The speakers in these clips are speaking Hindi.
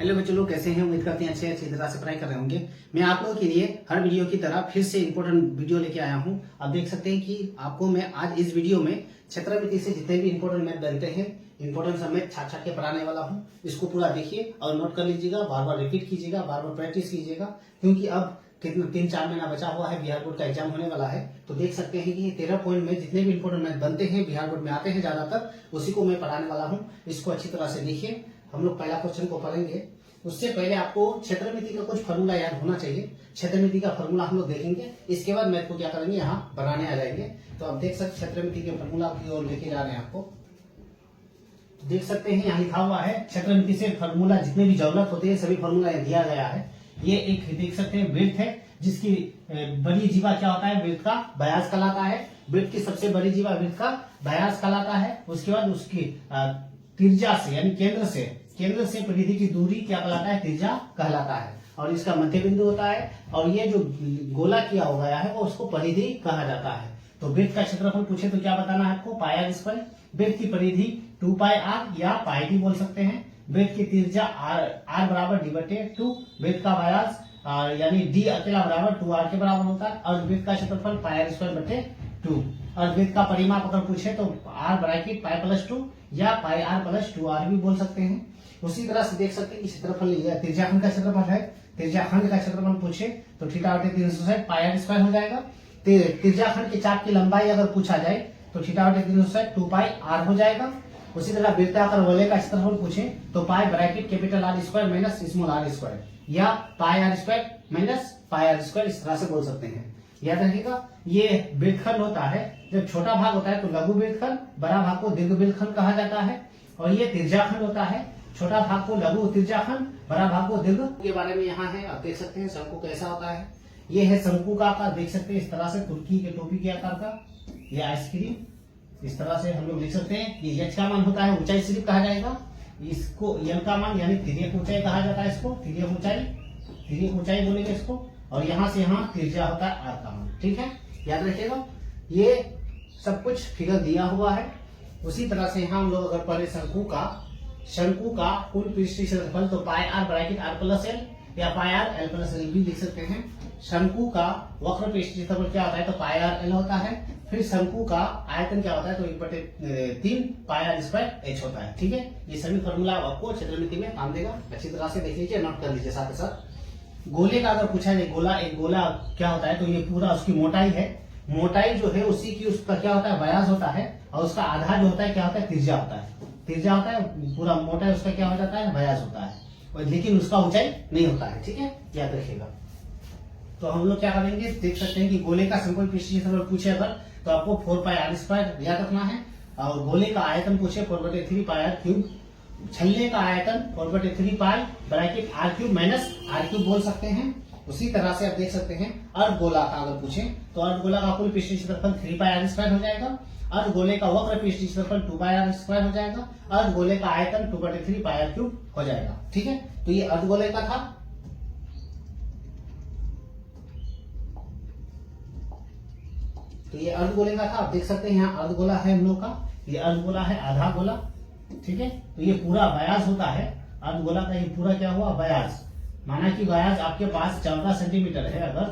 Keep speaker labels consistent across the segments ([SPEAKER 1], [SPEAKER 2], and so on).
[SPEAKER 1] हेलो बच्चों, लोग कैसे हैं? उम्मीद करते हैं अच्छी तरह से पढ़ाई कर रहे होंगे। मैं आप लोगों के लिए हर वीडियो की तरह फिर से इंपॉर्टेंट वीडियो लेके आया हूं। आप देख सकते हैं कि आपको मैं आज इस वीडियो में क्षेत्रमिति से जितने भी इंपॉर्टेंट मैथ बनते हैं, इंपॉर्टेंट सब मैथ छाट छाट के पढ़ाने वाला हूँ। इसको पूरा देखिए और नोट कर लीजिएगा, बार बार रिपीट कीजिएगा, बार बार प्रैक्टिस कीजिएगा, क्योंकि अब कितना 3-4 महीना बचा हुआ है, बिहार बोर्ड का एग्जाम होने वाला है। तो देख सकते हैं कि 13 पॉइंट में जितने भी इंपॉर्टेंट मैथ बनते हैं, बिहार बोर्ड में आते हैं ज्यादातर, उसी को मैं पढ़ाने वाला हूँ। इसको अच्छी तरह से देखिए। हम लोग पहला क्वेश्चन को पढ़ेंगे। उससे पहले आपको क्षेत्रमिति का कुछ फॉर्मूला याद होना चाहिए। क्षेत्रमिति का फॉर्मूला हम लोग देखेंगे, इसके बाद मैथ को क्या करेंगे, यहाँ बनाने आ जाएंगे। तो आप देख सकते क्षेत्रमिति के फॉर्मूला की ओर लेके जा रहे हैं आपको। देख सकते हैं यहाँ लिखा हुआ है क्षेत्रमिति से फॉर्मूला, जितने भी जरूरत होते हैं सभी फॉर्मूला दिया गया है। ये एक देख सकते हैं वृत्त है, जिसकी बड़ी जीवा क्या होता है, वृत्त का व्यास कहलाता है। वृत्त की सबसे बड़ी जीवा वृत्त का व्यास कहलाता है। उसके बाद उसकी त्रिज्या से यानी केंद्र से परिधि की दूरी क्या कहलाता है, त्रिज्या कहलाता है। और इसका मध्य बिंदु होता है। और ये जो गोला किया हो गया है वो उसको परिधि कहा जाता है। तो वृत्त का क्षेत्रफल पूछे तो क्या बताना है आपको, पाई आर स्क्वायर। वृत्त की परिधि 2 पाई आर या पाई डी बोल सकते हैं। वृत्त की त्रिज्या आर बराबर d/2। वृत्त का व्यास यानी d अकेला बराबर 2r के बराबर होता है। और वृत्त का क्षेत्रफल पाई आर स्क्वायर बटे 2। और वृत्त का परिमाप अगर पूछे तो r ब्रैकेट पाई प्लस 2 या पाई आर प्लस 2r भी बोल सकते हैं। उसी तरह से देख सकते हैं कि क्षेत्रफल त्रिज्याखंड का क्षेत्रफल है। त्रिज्याखंड का क्षेत्रफल पूछे तो थीटा बटे 360 पाई आर स्क्वायर हो जाएगा। त्रिज्याखंड के चाप की लंबाई अगर पूछा जाए तो थीटा बटे 360 2 पाई आर हो जाएगा। उसी तरह वृत्ताकार वलय का क्षेत्रफल पूछे तो pi bracket capital R square minus small R square या pi R square minus pi R square, इस तरह से बोल सकते हैं। याद रखिएगा, ये वृत्तखंड होता है। जब छोटा भाग होता है तो लघु वृत्तखंड, बड़ा भाग को दीर्घ वृत्तखंड कहा जाता है। और ये त्रिज्याखंड होता है। छोटा भाग को लघु त्रिज्याखंड, बड़ा भाग को दीर्घ के बारे में यहाँ है। आप देख सकते हैं शंकु कैसा होता है। ये है शंकु का आकार, देख सकते हैं इस तरह से तुर्की के टोपी के आकार का। ये आइसक्रीम इस तरह से हम लोग लिख सकते हैं। ये h का मान होता है ऊंचाई सिर्फ कहा जाएगा। इसको n का मान यानी तिर्यक ऊंचाई कहा जाता है। इसको तिर्यक ऊंचाई बोलेंगे इसको। और यहाँ से यहाँ त्रिज्या होता है r का मान। ठीक है, याद रखिएगा। ये सब कुछ फिगर दिया हुआ है। उसी तरह से यहाँ हम लोग अगर पढ़े शंकु का कुल पृष्ठीय क्षेत्रफल तो pi R bracket R plus L या pi R L plus L भी लिख सकते हैं। शंकु का वक्र पृष्ठीय क्षेत्रफल क्या होता है तो पाई आर एल होता है। फिर शंकु का आयतन क्या होता है तो 1/3 पाई आर स्क्वायर एच होता है। ठीक है, ये सभी फॉर्मूला आपको क्षेत्रमिति में काम देगा। अच्छी तरह से देख लीजिए, नोट कर लीजिए साथ ही साथ। गोले का अगर पूछा जाए एक गोला क्या होता है तो ये पूरा उसकी मोटाई है। मोटाई जो है उसी की उसका क्या होता है, व्यास होता है। और उसका आधा जो होता है क्या होता है, त्रिज्या होता है। त्रिज्या होता है, पूरा मोटाई उसका क्या हो जाता है, व्यास होता है। और लेकिन उसका ऊंचाई नहीं होता है। ठीक है, याद रखिएगा। तो हम लोग क्या करेंगे, देख सकते हैं कि गोले का समकोण पृष्ठीय क्षेत्रफल पूछे अगर तो आपको 4 पाई आर स्क्वायर याद रखना है। और गोले का आयतन पूछे 4/3 पाई आर क्यूब। छल्ले का आयतन 4/3 pi bracket R cube minus R cube बोल सकते हैं। उसी तरह से आप देख सकते हैं अर्धगोला का अगर पूछे तो अर्धगोला का कुल पृष्ठीय क्षेत्रफल 3 पाई आर स्क्वायर हो जाएगा। अर्धगोले का वक्र पृष्ठीय क्षेत्रफल 2 पाई आर स्क्वायर हो जाएगा। अर्धगोले का आयतन 2/3 पाई आर क्यूब हो जाएगा। ठीक है, तो ये अर्धगोले का था। तो ये अर्धगोले का था। आप देख सकते हैं यहाँ अर्धगोला है हम लोग का। ये अर्धगोला है, आधा गोला। ठीक है, तो ये पूरा व्यास होता है अर्धगोला का। ये पूरा क्या हुआ, व्यास। माना कि व्यास आपके पास 14 सेंटीमीटर है अगर,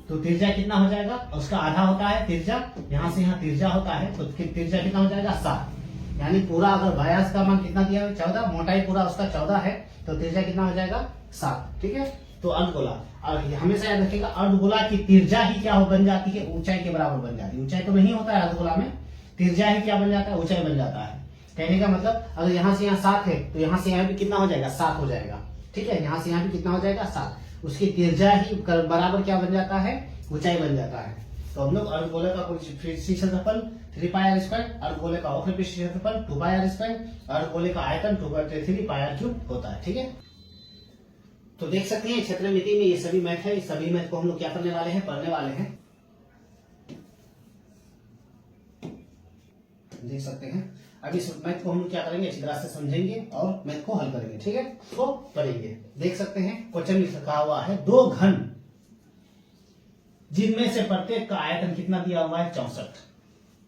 [SPEAKER 1] तो त्रिज्या कितना हो जाएगा, उसका आधा होता है त्रिज्या। यहाँ से यहाँ त्रिज्या होता है तो त्रिज्या कितना हो जाएगा, 7। यानी पूरा अगर व्यास का मान कितना दिया है, 14। मोटाई पूरा उसका 14 है तो त्रिज्या कितना हो जाएगा, 7। ठीक है, तो अर्धगोला। और हमेशा याद रखिएगा अर्धगोला की त्रिज्या ही क्या बन जाती है, ऊंचाई के बराबर बन जाती है। ऊंचाई तो नहीं होता है अर्धगोला में, त्रिज्या ही क्या बन जाता है, ऊंचाई बन जाता है। कहने का मतलब अगर यहाँ से यहाँ 7 है तो यहाँ से यहाँ भी कितना हो जाएगा, 7 हो जाएगा। ठीक है, यहाँ से यहाँ भी कितना हो जाएगा, 7। उसकी त्रिज्या ही बराबर क्या बन जाता है, ऊंचाई बन जाता है। तो हम लोग अर्धगोले का पृष्ठीय क्षेत्रफल 3 पाई आर स्क्वायर, अर्धगोले का वक्र पृष्ठीय क्षेत्रफल 2 पाई आर स्क्वायर, अर्धगोले का आयतन 2/3 पाई आर क्यूब होता है। ठीक है, तो देख सकते हैं क्षेत्रमिति में ये सभी मैथ है। इस सभी मैथ को हम लोग क्या करने वाले हैं, पढ़ने वाले हैं। देख सकते हैं अभी इस मैथ को हम लोग क्या करेंगे, अच्छी तरह से समझेंगे और मैथ को हल करेंगे। ठीक है, तो पढ़ेंगे। देख सकते हैं क्वेश्चन लिखा हुआ है 2 घन जिनमें से प्रत्येक का आयतन कितना दिया हुआ है, 64।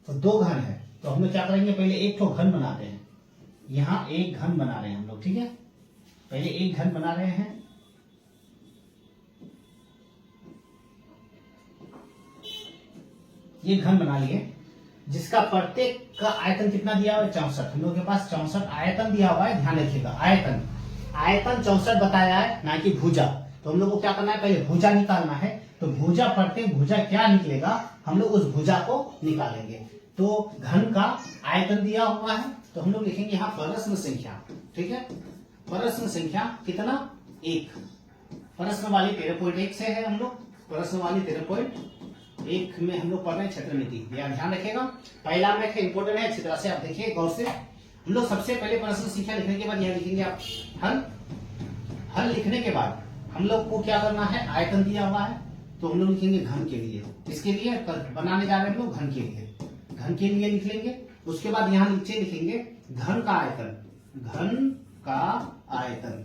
[SPEAKER 1] तो 2 घन है तो हम लोग क्या करेंगे, पहले एक ठो घन बनाते हैं। यहाँ एक घन बना रहे हैं हम लोग। ठीक है, पहले एक घन बना रहे हैं। ये घन बना लिए जिसका प्रत्येक का आयतन कितना दिया हुआ है 64। हम लोग के पास 64 आयतन दिया हुआ है, ध्यान रखिएगा आयतन 64 बताया है, ना कि भुजा। तो हम लोग को क्या करना है, पहले भुजा निकालना है। तो भुजा प्रत्येक भुजा क्या निकलेगा, हम लोग उस भुजा को निकालेंगे। तो घन का आयतन दिया हुआ है, तो हम लोग लिखेंगे यहाँ प्रश्न संख्या, ठीक है। प्रश्न संख्या कितना 1, प्रश्न वाली 13.1 से है। हम लोग प्रश्न वाली 13.1 में हम लोग पढ़ रहे हैं क्षेत्रमिति। ध्यान रखिएगा, पहला मैथ है, इंपोर्टेंट है, अच्छी तरह से आप देखिए गौर से। हम लोग सबसे पहले प्रश्न संख्या लिखने के बाद यहाँ लिखेंगे आप हल। हल लिखने के बाद हम लोग को क्या करना है, आयतन दिया हुआ है, तो हम लोग लिखेंगे घन के लिए। इसके लिए बनाने जा रहे हैं हम लोग घन के लिए, घन के लिए लिख लेंगे। उसके बाद यहाँ नीचे लिखेंगे घन का आयतन, घन का आयतन।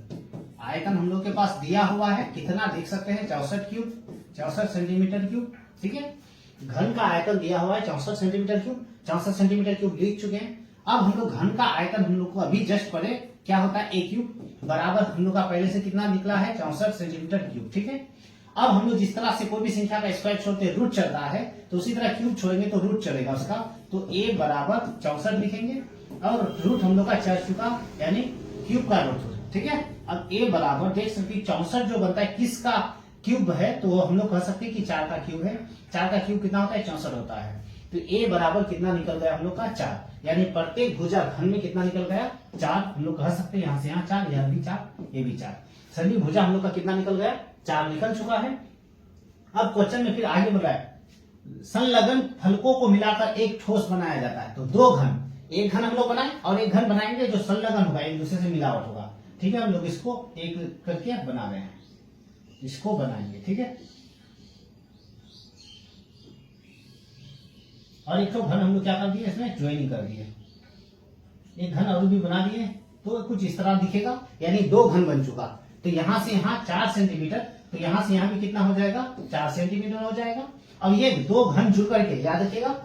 [SPEAKER 1] आयतन हम लोग के पास दिया हुआ है, कितना देख सकते हैं 64 क्यूब, 64 सेंटीमीटर क्यूब, ठीक है। घन का आयतन दिया हुआ है 64 सेंटीमीटर क्यूब, 64 सेंटीमीटर क्यूब लिख चुके हैं। अब हम लोग घन का आयतन हम लोग को अभी जस्ट पढ़े क्या होता है, a क्यूब बराबर हम लोग का पहले से कितना निकला है 64 सेंटीमीटर क्यूब, ठीक है। अब हम लोग जिस तरह से कोई भी संख्या का स्क्वायर छोड़ते हैं, रूट चलता है, तो उसी तरह क्यूब छोड़ेंगे तो रूट चलेगा उसका। तो a बराबर 64 लिखेंगे और रूट हम लोग का चल चुका, यानी क्यूब का रूट, ठीक है। अब a बराबर देख सकते 64 जो बनता है किसका क्यूब है, तो हम लोग कह सकते हैं कि 4 का क्यूब है। 4 का क्यूब कितना होता है 64 होता है। तो a बराबर कितना निकल गया हम लोग का 4, यानी प्रत्येक भुजा घन में कितना निकल गया 4। हम लोग कह सकते हैं यहाँ से यहाँ 4, यहाँ भी 4, ये भी 4, सभी भुजा हम लोग का कितना निकल गया 4 निकल चुका है। अब क्वेश्चन में फिर आगे बढ़ रहा है, संलग्न फलकों को मिलाकर एक ठोस बनाया जाता है। तो दो घन, एक घन हम लोग बनाए और एक घन बनाएंगे जो संलग्न होगा, एक दूसरे से मिलावट होगा, ठीक है। हम लोग इसको एक करके बना रहे हैं, इसको बनाएंगे, ठीक है। और एक तो घन हम लोग क्या कर दिए, इसमें ज्वाइनिंग कर दिए, एक घन और भी बना दिए, तो कुछ इस तरह दिखेगा, यानी 2 घन बन चुका। तो यहां से यहां 4 सेंटीमीटर, तो यहां से यहां भी कितना हो जाएगा 4 सेंटीमीटर हो जाएगा। अब ये 2 घन जुड़ करके याद रखिएगा,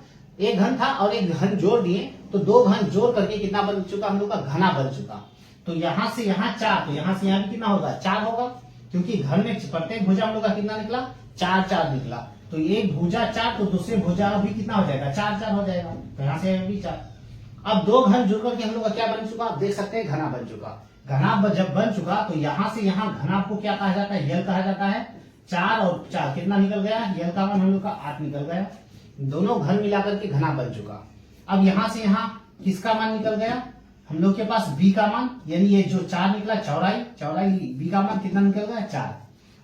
[SPEAKER 1] एक घन था और एक घन जोड़ दिए, तो 2 घन जोड़ करके कितना बन चुका हम लोग का घना बन चुका। तो यहां से यहां 4, तो यहां से यहां भी कितना होगा 4 होगा, क्योंकि घन में प्रत्येक भुजा हम लोग का कितना निकला 4 निकला। तो एक भुजा 4, तो दूसरे भुजा भी कितना हो जाएगा 4 हो जाएगा, तो यहाँ से भी 4। अब 2 घन जुड़ करके हम लोग का क्या बन चुका, आप देख सकते हैं घना बन चुका। घना जब बन चुका तो यहां से यहां घना को क्या कहा जाता है, यल कहा जाता है। 4 और 4 कितना निकल गया, यल का मान हम लोग का 8 निकल गया। दोनों घन मिलाकर के घना बन चुका। अब यहां से यहां किसका मान निकल गया, हम लोग के पास b का मान, यानी ये जो 4 निकला चौड़ाई b का मान कितना निकल गया 4,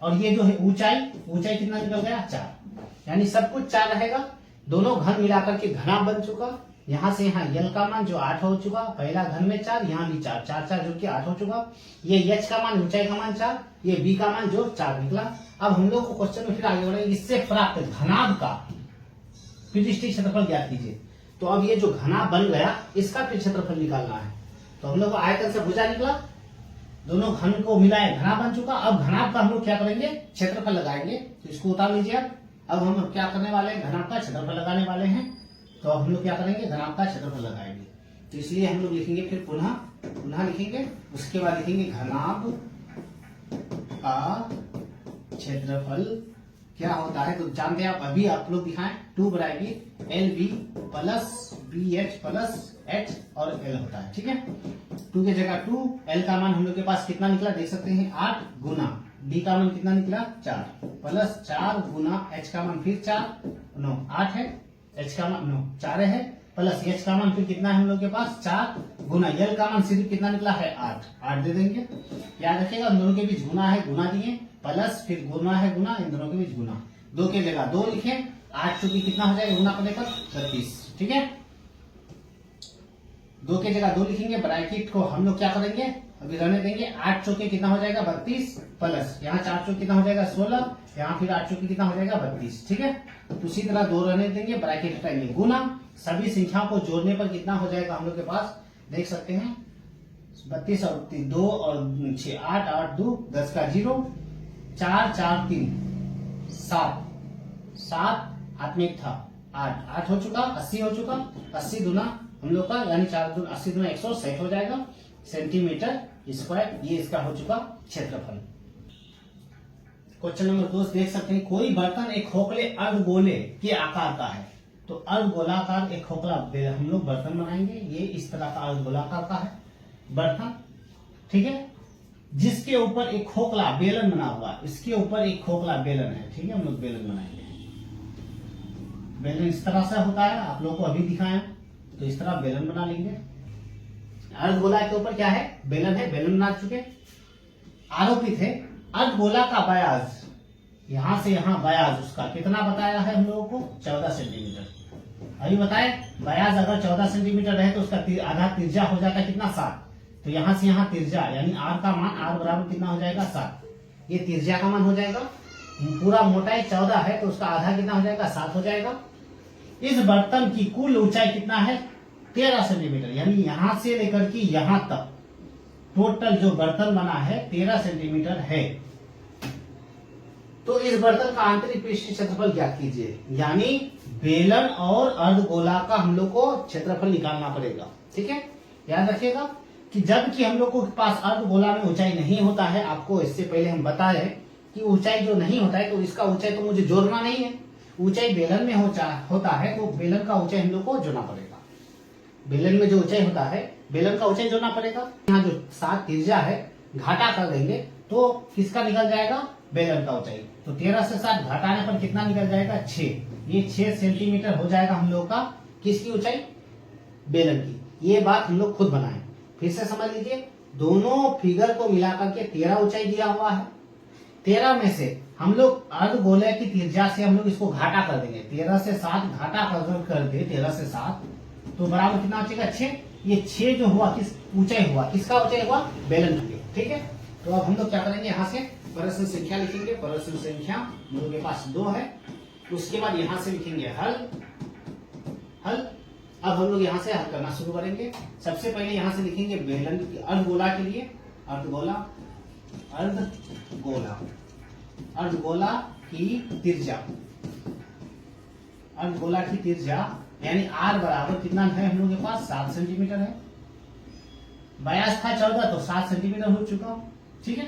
[SPEAKER 1] और ये जो है ऊंचाई कितना निकल गया 4, यानी सब कुछ 4 रहेगा। दोनों घन मिलाकर के घना बन चुका। यहां से यहां यल का मान जो 8 हो चुका, पहला घन में 4, यहाँ भी 4 जुड़ के 8 हो चुका। ये h का मान, ऊंचाई का मान 4, ये b का मान जो 4 निकला। अब हम लोग को क्वेश्चन में फिर आगे बढ़ेंगे, इससे प्राप्त घनाभ का पृष्ठीय क्षेत्रफल ज्ञात कीजिए। तो अब ये जो घना बन गया इसका फिर क्षेत्रफल निकालना है। तो हम लोग को आयतन से भुजा निकला, दोनों घन को मिलाए घना बन चुका। अब घनाभ का हम लोग क्या करेंगे, क्षेत्रफल लगाएंगे। तो इसको उतार लीजिए आप। अब हम क्या करने वाले हैं, घनाभ का क्षेत्रफल लगाने वाले हैं। तो हम लोग क्या करेंगे, घनाभ का क्षेत्रफल लगाएंगे। तो इसलिए हम लोग लिखेंगे फिर पुनः लिखेंगे, उसके बाद लिखेंगे घनाभ का क्षेत्रफल क्या होता है। तो जानते हैं आप, अभी आप लोग दिखाएं 2 बराबर LB plus BH plus H और L होता है, ठीक है। 2 की जगह 2, L का मान हम लोग के पास कितना निकला देख सकते हैं 8 गुना B का मान कितना निकला 4, प्लस 4 गुना H का मान फिर 4, 9 8 है, H का मान 9 4 है, प्लस H का मान फिर कितना है हम लोग के पास 4 गुना L का मान सिर्फ कितना निकला है 8 दे देंगे। याद रखिएगा इन दोनों के बीच गुना है, गुना दिए, प्लस फिर गुना है गुना, इन दोनों के बीच गुना। 2 की जगह 2 लिखे, 8 चूंकि कितना हो जाएगा गुना करने पर 32, ठीक है। 2 की जगह 2 लिखेंगे, ब्रैकेट को हम लोग क्या करेंगे अभी रहने देंगे। 8 चौके कितना हो जाएगा 32, प्लस यहाँ 4 चौके कितना हो जाएगा 16, यहाँ फिर 8 चौके कितना हो जाएगा 32, ठीक है। तो उसी तरह 2 रहने देंगे, ब्रैकेट हटाएंगे, गुना सभी संख्याओं को जोड़ने पर कितना हो जाएगा हम लोग के पास देख सकते हैं 32 और 2 और 6 8 8 2 10 का 0, 4 4 3 7 हाथ में एक था 8 हो चुका, 80 हो चुका, 80 दुना हम लोग का यानी 4 दूना 80 दुना 160 हो जाएगा सेंटीमीटर स्क्वायर, ये इसका हो चुका क्षेत्रफल। क्वेश्चन नंबर 2 देख सकते हैं, कोई बर्तन एक खोखले अर्धगोले के आकार का है। तो अर्धगोलाकार एक खोखला हम लोग बर्तन बनाएंगे, ये इस तरह का अर्धगोलाकार का है बर्तन, ठीक है, जिसके ऊपर एक खोखला बेलन बना हुआ, इसके ऊपर एक खोखला बेलन है, ठीक है, हम लोग बेलन बनाएंगे। बेलन इस तरह से होता है, आप लोगों को अभी दिखाया, तो इस तरह बेलन बना लेंगे। अर्धगोला के ऊपर क्या है, बेलन है, बेलन बना चुके। आरोपित है अर्धगोला का व्यास, यहां से यहां व्यास उसका कितना बताया है हम लोगों को, 14 सेंटीमीटर। अभी बताए व्यास अगर 14 सेंटीमीटर है तो उसका आधा त्रिज्या हो जाता है कितना, 7। तो यहां से यहां त्रिज्या यानी आर का मान, आर बराबर कितना हो जाएगा, 7। ये त्रिज्या का मान हो जाएगा। पूरा मोटाई 14 है तो उसका आधा कितना हो जाएगा, 7 हो जाएगा। इस बर्तन की कुल ऊंचाई कितना है, 13 सेंटीमीटर, यानी यहां से लेकर के यहां तक टोटल जो बर्तन बना है 13 सेंटीमीटर है। तो इस बर्तन का आंतरिक पृष्ठीय क्षेत्रफल ज्ञात कीजिए, यानी बेलन और अर्धगोला का हम लोग को क्षेत्रफल निकालना पड़ेगा, ठीक है। याद रखिएगा कि जबकि हम लोग को पास अर्धगोला में ऊंचाई नहीं होता है, आपको इससे पहले हम बताए कि ऊंचाई जो नहीं होता है तो इसका ऊंचाई तो मुझे जोड़ना नहीं है। ऊंचाई बेलन में होता है तो बेलन का ऊंचाई हम लोग को जोड़ना पड़ेगा। बेलन में जो ऊंचाई होता है बेलन का ऊंचाई जोड़ना पड़ेगा। यहाँ जो 7 त्रिज्या है घाटा कर देंगे तो किसका निकल जाएगा, बेलन का ऊंचाई। तो 13 से 7 घटाने पर कितना निकल जाएगा, 6। ये 6 सेंटीमीटर हो जाएगा हम लोग का किसकी ऊंचाई, बेलन की। ये बात हम लोग खुद बनाए, फिर से समझ लीजिए। दोनों फिगर को मिलाकर के 13 ऊंचाई दिया हुआ है। 13 में से हम लोग अर्धगोले की त्रिज्या से हम लोग इसको घाटा कर देंगे। 13 से 7 घाटा कर दे 13 से 7 तो बराबर कितना बचेगा, 6। ये 6 जो हुआ किस ऊंचाई हुआ, किसका ऊंचाई हुआ, बेलन की, ठीक है। तो अब हम लोग क्या करेंगे, यहाँ से प्रश्न संख्या लिखेंगे। प्रश्न संख्या हम लोग के पास 2 है। उसके बाद यहाँ से लिखेंगे हल। अब हम लोग यहाँ से हल करना शुरू करेंगे। सबसे पहले यहाँ से लिखेंगे बेलन की, अर्धगोला के लिए अर्धगोला की त्रिज्या यानी आर बराबर कितना है हम लोग के पास, 7 सेंटीमीटर है। व्यास था 14 तो 7 सेंटीमीटर हो चुका, ठीक है।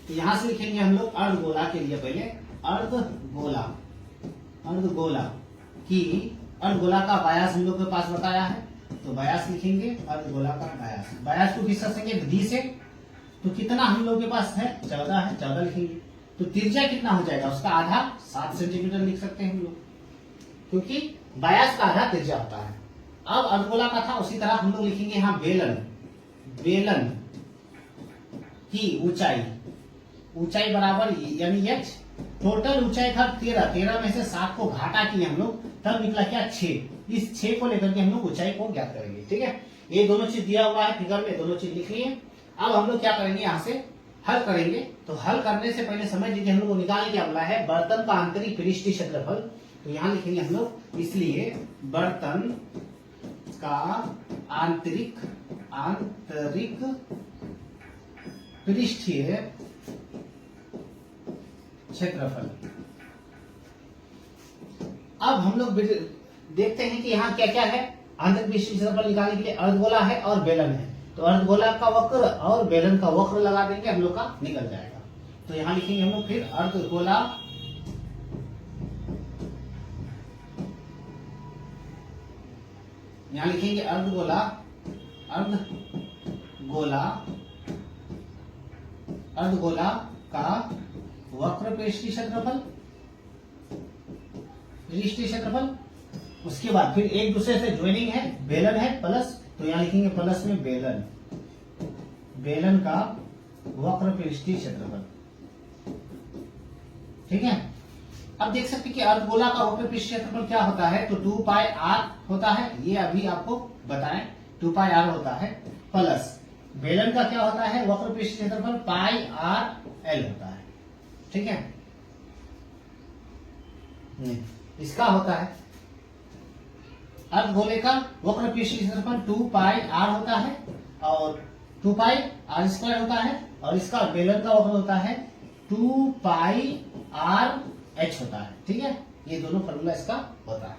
[SPEAKER 1] तो यहां से लिखेंगे हम लोग अर्धगोला के लिए, पहले अर्धगोला का व्यास हम लोग के पास बताया है, तो व्यास लिखेंगे अर्धगोला का व्यास। व्यास को किस से, डी से। तो कितना हम लोग के पास है, 14 है, 14 लिखेंगे। तो त्रिज्या कितना हो जाएगा, उसका आधा 7 सेंटीमीटर लिख सकते हैं हम लोग, क्योंकि व्यास का आधा त्रिज्या होता है। अब अर्धगोला का था, उसी तरह हम लोग लिखेंगे यहाँ बेलन की ऊंचाई बराबर यानी h। टोटल ऊंचाई था 13 में से 7 को घाटा किए हम लोग, तब निकला क्या, 6। इस 6 को लेकर के हम लोग ऊंचाई को ज्ञात करेंगे, ठीक है। ये दोनों चीज दिया हुआ है फिगर में, दोनों चीज लिख लिए। अब हम लोग क्या करेंगे, यहाँ से हल करेंगे। तो हल करने से पहले समझ लीजिए हम लोग को निकालने क्या बोला है, बर्तन का आंतरिक पृष्ठीय क्षेत्रफल। तो यहाँ लिखेंगे हम लोग, इसलिए बर्तन का आंतरिक पृष्ठीय क्षेत्रफल। अब हम लोग देखते हैं कि यहाँ क्या क्या है। आंतरिक पृष्ठीय क्षेत्रफल निकालने के लिए अर्धगोला है और बेलन है, तो अर्धगोला का वक्र और बेलन का वक्र लगा देंगे, हम लोग का निकल जाएगा। तो यहाँ लिखेंगे हम लोग फिर अर्धगोला यहाँ लिखेंगे अर्धगोला का वक्र पृष्ठीय क्षेत्रफल। उसके बाद फिर एक दूसरे से ज्वाइनिंग है, बेलन है प्लस, तो यहाँ लिखेंगे प्लस में बेलन का वक्र पृष्ठीय क्षेत्रफल, ठीक है। अब देख सकते हैं कि अर्धगोला का वक्र पृष्ठीय क्षेत्रफल क्या होता है, तो 2 पाई आर होता है, ये अभी आपको बताएं, 2 पाई आर होता है, प्लस बेलन का क्या होता है, वक्र पृष्ठीय क्षेत्रफल पाई आर एल होता है, ठीक है। इसका होता है अर्धगोले का वक्र पृष्ठीय क्षेत्रफल 2 पाई आर होता है और 2 पाई आर स्क्वायर होता है, और इसका बेलन का वक्र होता है 2 पाई आर एच होता है, ठीक है। ये दोनों फॉर्मूला इसका होता है।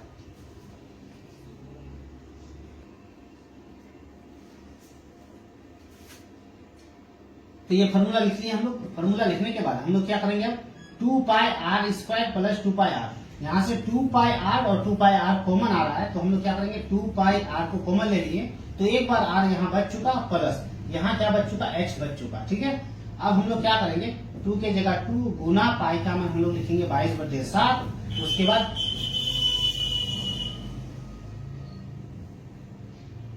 [SPEAKER 1] तो ये फॉर्मूला लिख लिया हम लोग। फॉर्मूला लिखने के बाद हम लोग क्या करेंगे अब 2 pi R square plus 2 pi R, यहाँ से 2 पाई आर और 2 पाई आर कॉमन आ रहा है, तो हम लोग क्या करेंगे 2 पाई आर को कॉमन ले लिए, तो एक बार आर यहाँ बच चुका प्लस यहाँ क्या बच चुका एच बच चुका। ठीक है, अब हम लोग क्या करेंगे 2 के जगह 2 गुना पाई का मान हम लोग लिखेंगे 22/7। उसके बाद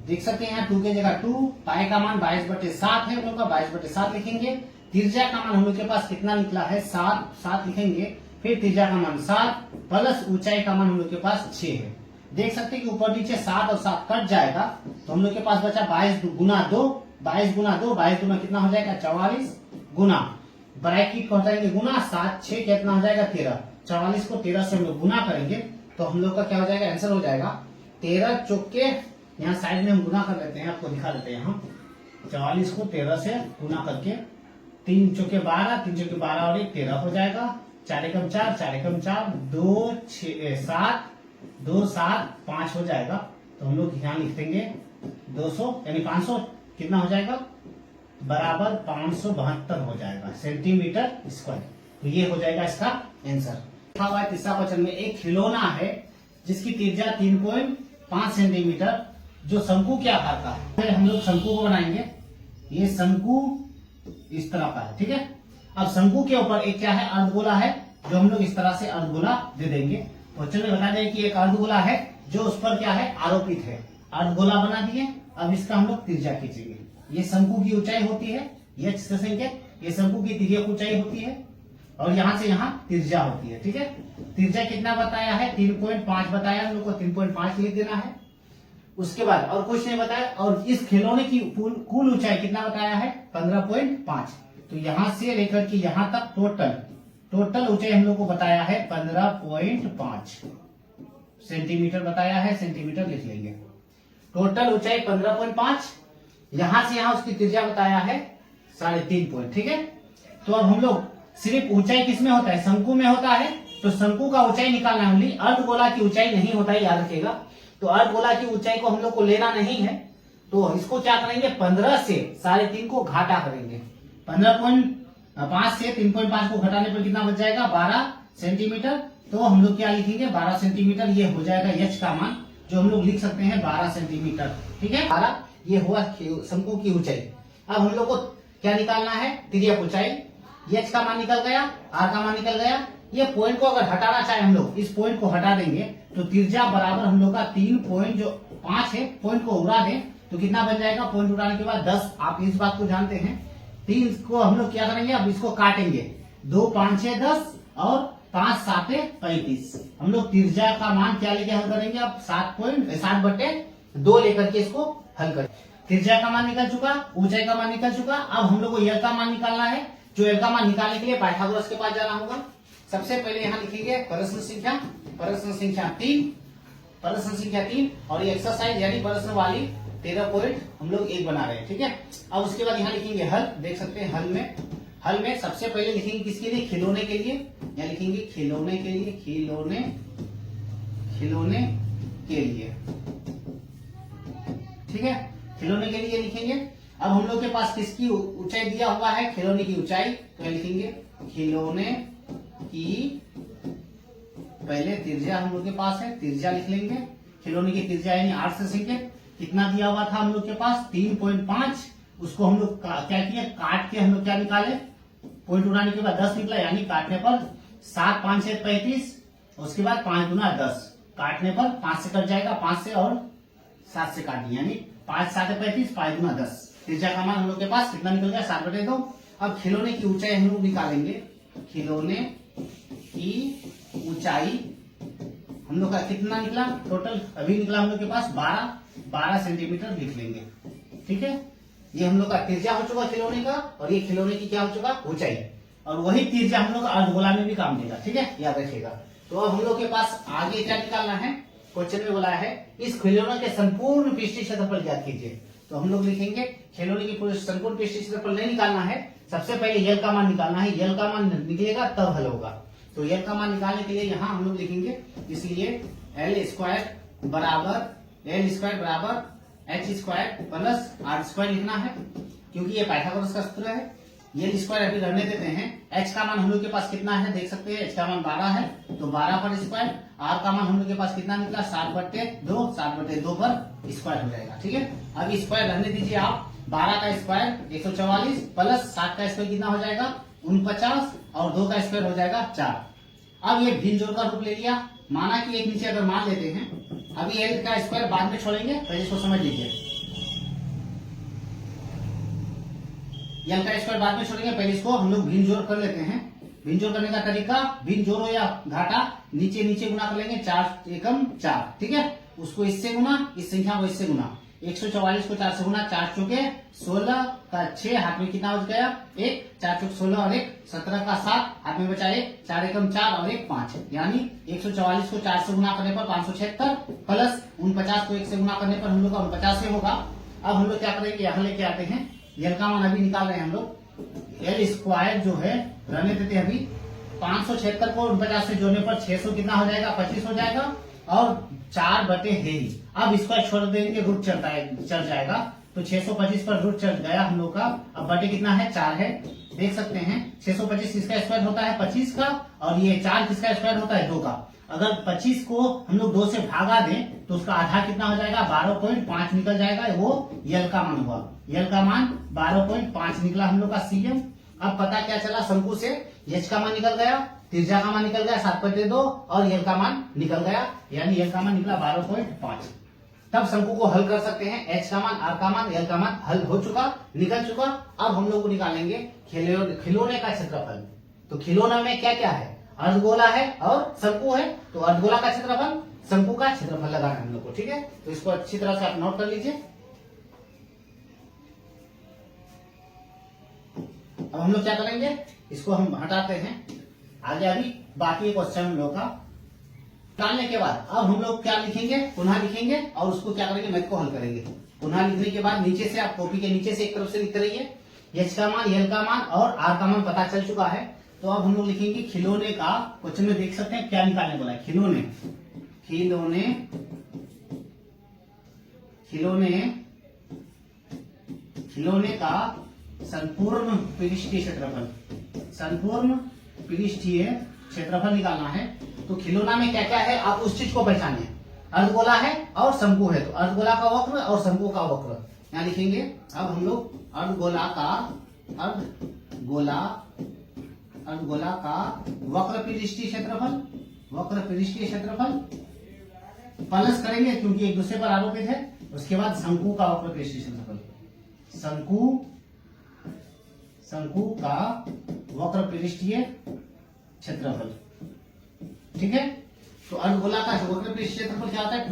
[SPEAKER 1] देख सकते हैं यहाँ 2 के जगह 2, पाई का मान 22/7 है, हम लोग का 22/7 लिखेंगे। त्रिज्या का मान हम लोग के पास कितना निकला है 7 लिखेंगे, फिर त्रिज्या का मान 7 प्लस ऊंचाई का मान हम लोग के पास 6 है। देख सकते हैं कि ऊपर नीचे 7 और 7 कट जाएगा, तो हम लोग के पास बचा 22 गुना 2, 22 गुना कितना हो जाएगा 44 गुना ब्रैकेट को हटाएंगे गुना 7 6 कितना हो जाएगा 13, 44 को 13 से हम लोग गुना करेंगे तो हम लोग का क्या हो जाएगा आंसर हो जाएगा 13 चौके, यहाँ साइड में हम गुना कर लेते हैं, आपको दिखा देते हैं यहाँ 44 को 13 से गुना करके 3 चौके 12, 3 चौके 12 और 1 13 हो जाएगा, 4 एकम 4, 4 एकम 4, 2 6 7, 2 7 5 हो जाएगा। तो हम लोग यहाँ लिख देंगे 200 यानी 500 कितना हो जाएगा बराबर 572 हो जाएगा सेंटीमीटर स्क्वायर। तो ये हो जाएगा इसका आंसर। लिखा हुआ है तीसरा क्वेश्चन में एक खिलौना है जिसकी त्रिज्या 3.5 सेंटीमीटर जो शंकु के आकार का है। फिर हम लोग शंकु को बनाएंगे, ये शंकु इस तरह का है। ठीक है, अब शंकु के ऊपर एक क्या है अर्धगोला है जो हम लोग इस तरह से अर्धगोला दे देंगे। क्वेश्चन में बता दें कि एक अर्धगोला है जो उस पर क्या है आरोपित है, अर्धगोला बना दिए। अब इसका हम लोग त्रिज्या खींचेंगे, ये शंकु की ऊंचाई होती है ये संकेत, ये शंकु की तिर्यक ऊंचाई होती है और यहाँ से यहाँ त्रिज्या होती है। ठीक है, त्रिज्या कितना बताया है 3.5 बताया, हम लोग को 3.5 लिख देना है। उसके बाद और कुछ नहीं बताया, और इस खिलौने की कुल ऊंचाई कितना बताया है 15.5। तो यहाँ से लेकर के यहाँ तक टोटल ऊंचाई हम लोग को बताया है 15.5 सेंटीमीटर बताया है, सेंटीमीटर लिख लेंगे। टोटल ऊंचाई 15.5, यहां से यहां उसकी त्रिज्या बताया है 3.5 पॉइंट। ठीक है, तो अब हम लोग सिर्फ ऊंचाई किसमें होता है शंकु में होता है, तो शंकु का ऊंचाई निकालना है ओनली, अर्धगोला की ऊंचाई नहीं होता है याद रखिएगा। तो अर्धगोला की ऊंचाई को हम लोग को लेना नहीं है, तो इसको क्या करेंगे 15 से 3.5 को घाटा करेंगे। 15.5 से 3.5 को घटाने पर कितना बच जाएगा 12 सेंटीमीटर। तो हम लोग क्या लिखेंगे 12 सेंटीमीटर, ये हो जाएगा एच का मान जो हम लोग लिख सकते हैं 12 सेंटीमीटर। ठीक है, 12 ये हुआ शंकु की ऊंचाई। अब हम लोग को क्या निकालना है तिर्यक ऊंचाई, एच का मान निकल गया, आर का मान निकल गया। ये पॉइंट को अगर हटाना चाहे हम लोग इस पॉइंट को हटा देंगे तो त्रिज्या बराबर हम लोग का 3.5 है, पॉइंट को उड़ा दें तो कितना बन जाएगा, पॉइंट उड़ाने के बाद 10। आप इस बात को जानते हैं। 3 को हम लोग क्या करेंगे अब इसको काटेंगे, 2 5 6 10 और 5 7 35। हम लोग त्रिज्या का मान क्या लेके हल करेंगे अब 7.7/2 लेकर के इसको हल करें। त्रिज्या का मान निकल चुका, ऊंचाई का मान निकल चुका। अब हम लोग को एल का मान निकालना है, जो एल का मान निकालने के लिए पाइथागोरस के पास जाना होगा। सबसे पहले यहाँ लिखेंगे प्रश्न संख्या 3 और ये एक्सरसाइज यानी प्रश्न वाली 13 पॉइंट हम लोग 1 बना रहे हैं। ठीक है, अब उसके बाद यहाँ लिखेंगे हल। देख सकते हैं हल में सबसे पहले लिखेंगे किसके लिए खिलौने के लिए, यहाँ लिखेंगे खिलौने के लिए, खिलौने के लिए। ठीक है, खिलौने के लिए लिखेंगे। अब हम लोग के पास किसकी ऊंचाई दिया हुआ है खिलौने की ऊंचाई, तो लिखेंगे खिलौने की पहले त्रिज्या हम लोग के पास है, त्रिज्या लिख लेंगे। खिलौने की त्रिज्या यानी 8 से संकेत कितना दिया हुआ था हम लोग के पास 3.5। उसको हम लोग क्या किया काट के हम लोग क्या निकाले, पॉइंट उड़ाने के बाद 10 निकला, यानी काटने पर 7 5 6 35। उसके बाद 5 गुना 10, काटने पर 5 से कट जाएगा, 5 से और 7 से काट दिया, यानी 5 7 35, 5 गुना 10। त्रिज्या का मान हम लोग के पास कितना निकल गया 7/2। अब खिलौने की ऊंचाई हम लोग निकालेंगे, खिलौने की ऊंचाई हम लोग का कितना निकला टोटल अभी निकला हम लोग के पास 12 सेंटीमीटर लिख लेंगे। ठीक है, ये हम लोग का त्रिज्या हो चुका खिलौने का, और ये खिलौने की क्या हो चुका ऊंचाई, और वही त्रिज्या हम लोग का अर्धगोला में भी काम देगा। ठीक है, याद रखिएगा। तो अब हम लोग के पास आगे क्या निकालना है, क्वेश्चन में बोला है इस खिलौने के संपूर्ण पृष्ठीय क्षेत्रफल ज्ञात कीजिए। तो हम लोग लिखेंगे खिलौने की संपूर्ण पृष्ठीय क्षेत्रफल नहीं निकालना है, सबसे पहले यल का मान निकालना है। यल का मान निकलेगा तब हल होगा। तो यल का मान निकालने के लिए यहाँ हम लोग लिखेंगे, इसलिए एल स्क्वायर बराबर H square plus R square लिखना है, क्योंकि ये पाइथागोरस का सूत्र है। यल स्क्वायर अभी रहने देते हैं। एच का मान हम लोग के पास कितना है देख सकते हैं, एच का मान 12 है तो 12 पर स्क्वायर। आर का मान हम लोग के पास कितना निकला 7/2, 7/2 पर स्क्वायर हो जाएगा। ठीक है, अब स्क्वायर रहने दीजिए आप। 12 का स्क्वायर 144 प्लस 7 का स्क्वायर कितना हो जाएगा 49 और 2 का स्क्वायर हो जाएगा 4। अब ये भिन्न जोड़ का रूप ले लिया। माना कि एक नीचे अगर मान लेते हैं, अभी एल का स्क्वायर बाद में छोड़ेंगे, पहले इसको समझ लीजिए। एल का स्क्वायर बाद में छोड़ेंगे, पहले इसको हम लोग भिन्न जोड़ कर लेते हैं। भिन्न जोड़ करने का तरीका, भिन्न जोड़ हो या घाटा, नीचे नीचे गुना कर लेंगे, 4 एकम 4। ठीक है, उसको इससे गुना, इस संख्या को इससे गुना। 144 को 4 से गुना, 4 चौके 16 का 6, हाथ में कितना हो गया 1, 4 चौक 16 और 1 17 का 7, हाथ में बचा 1, 4 एकम 4 और 1 5, यानी 144 को 4 से गुना करने पर 576 प्लस 49 को 1 से गुना करने पर हम लोग का 49 से होगा। अब हम लोग क्या करेंगे, यहाँ लेके आते हैं, यल का मान अभी निकाल रहे हैं हम लोग। एल स्क्वायर जो है रहने देते हैं अभी, 576 को 49 से जोड़ने पर 600 कितना हो जाएगा 25 हो जाएगा और 4/है ही। अब इसको छोड़ देंगे, रूट चल जाएगा तो 625 पर रूट चल गया हम लोग का। अब बटे कितना है 4 है, देख सकते हैं 625 किसका स्क्वायर होता है 25 का, और ये 4 किसका स्क्वायर होता है 2 का। अगर 25 को हम लोग 2 से भागा दें तो उसका आधा कितना हो जाएगा 12.5 निकल जाएगा, वो यल का मान हुआ। यल का मान 12.5 निकला हम लोग का सीएम। अब पता क्या चला, शंकु से एच का मान निकल गया, त्रिज्या का मान निकल गया 7/2 और यल का मान निकल गया, यानी यल का मान निकला 12.5। तब शंकु को हल कर सकते हैं। एच का मान, आर का मान, यल का मान हल हो चुका, निकल चुका। अब हम लोग को निकालेंगे खिलौने का क्षेत्रफल। तो खिलौना में क्या क्या है, अर्धगोला है और शंकु है, तो अर्धगोला का क्षेत्रफल, शंकु का क्षेत्रफल लगाना है हम लोग को। ठीक है, तो इसको अच्छी तरह से आप नोट कर लीजिए। अब हम लोग क्या करेंगे, इसको हम हटाते हैं। आगे अभी बाकी क्वेश्चन हम लोग का निकालने के बाद अब हम लोग क्या लिखेंगे, पुनः लिखेंगे और उसको क्या करेंगे, मैथ को हल करेंगे। पुनः लिखने के बाद नीचे से आप कॉपी के नीचे से एक तरफ से लिखते रहिए। एच का मान, यल का मान और आर का मान पता चल चुका है। तो अब हम लोग लिखेंगे खिलौने का। क्वेश्चन में देख सकते हैं क्या निकालने बोला है, खिलौने खिलौने खिलौने खिलौने का संपूर्ण पृष्ठीय क्षेत्रफल, संपूर्ण पृष्ठीय क्षेत्रफल निकालना है। तो खिलौना में क्या क्या है आप उस चीज को पहचानिए। अर्धगोला है और शंकु है, तो अर्धगोला का वक्र और शंकु का वक्र यहाँ लिखेंगे। अब हम लोग अर्धगोला का वक्र पृष्ठीय क्षेत्रफल, वक्र पृष्ठीय क्षेत्रफल प्लस करेंगे क्योंकि एक दूसरे पर आरोपित है। उसके बाद शंकु का वक्र पृष्ठीय क्षेत्रफल, शंकु का वक्र पृष्ठीय क्षेत्रफल। ठीक है, तो अर्धगोला का वक्र पृष्ठीय क्षेत्रफल क्या होता है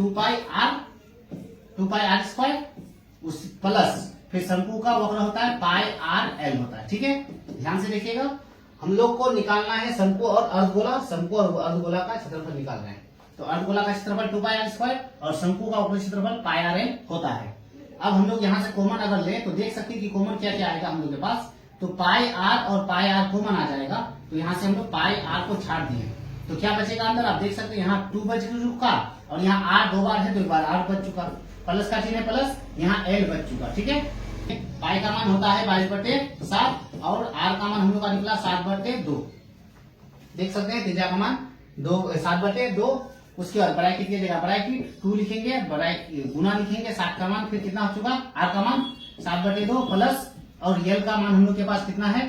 [SPEAKER 1] 2πr स्क्वायर, उस प्लस फिर शंकु का वक्र होता है πrl होता है। ठीक है, ध्यान से देखिएगा, हम लोग को निकालना है शंकु और अर्धगोला, शंकु और अर्धगोला का क्षेत्रफल निकाल रहे हैं। तो अर्धगोला का क्षेत्रफल 2πr स्क्वायर और शंकु का वक्र क्षेत्रफल πrl होता है। अब हम लोग यहाँ से कॉमन अगर ले तो देख सकते हैं कि कॉमन क्या क्या आएगा हम लोग के पास, तो πr और πr कॉमन आ जाएगा। तो यहाँ से हम लोग πr को छाट दिए तो क्या बचेगा अंदर, आप देख सकते हैं यहाँ 2 बच चुका और यहाँ r 2 बार है तो एक बार r बच चुका, प्लस का चिन्ह प्लस, यहाँ l बच चुका। ठीक है, पाई का मान होता है 22/7 और r का मान हम लोग का निकला 7/2। देख सकते हैं त्रिज्या का मान 7/2। उसके बाद ब्रैकेट की जगह ब्रैकेट 2 लिखेंगे, गुना लिखेंगे, 7 का मान फिर कितना हो चुका, r का मान 7/2 प्लस, और यल का मान हम लोग के पास कितना है,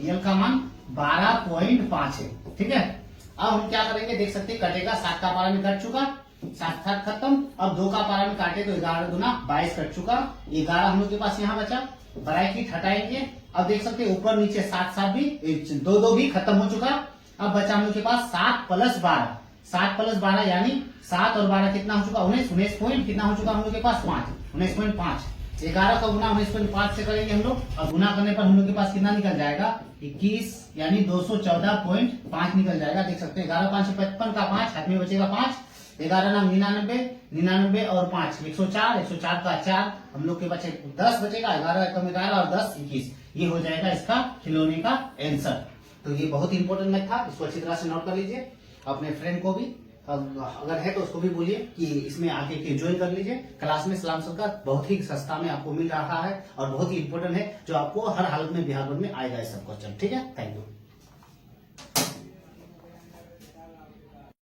[SPEAKER 1] यल का मान 12.5 है। ठीक है, अब हम क्या करेंगे देख सकते हैं, कटेगा 7 का पारा में कट चुका, 7 खत्म। अब 2 का पारा में काटे तो 11 दूना 22 कट चुका, 11 हम लोग के पास यहाँ बचा, ब्रैकेट हटाएंगे। अब देख सकते हैं ऊपर नीचे 7 भी 2 भी खत्म हो चुका। अब बचा हम लोग के पास 7 + 12, 7 + 12 यानी 7 और 12 कितना हो चुका 19 पॉइंट कितना हो चुका हम लोग के पास 5, 19.5। 11 का गुना 19.5 से करेंगे हम लोग, और गुना करने पर हम लोग के पास कितना निकल जाएगा 21, यानी 214.5 निकल जाएगा। देख सकते हैं 11 5 55 का 5, हाथ में बचेगा 5, 11 नाम 99, 99 और 5 104, 104 का 4 हम लोग के बचे 10 बचेगा, 11 कम 11 और 10 21। ये हो जाएगा इसका खिलौने का आंसर। तो ये बहुत इंपॉर्टेंट मैथ था, इसको अच्छी तरह से नोट कर लीजिए, अपने फ्रेंड को भी अगर है तो उसको भी बोलिए कि इसमें आके के ज्वाइन कर लीजिए। क्लास में सलाम सर का बहुत ही सस्ता में आपको मिल रहा है और बहुत ही इंपॉर्टेंट है, जो आपको हर हालत में बिहार बोर्ड में आएगा इस सब क्वेश्चन। ठीक है, थैंक यू।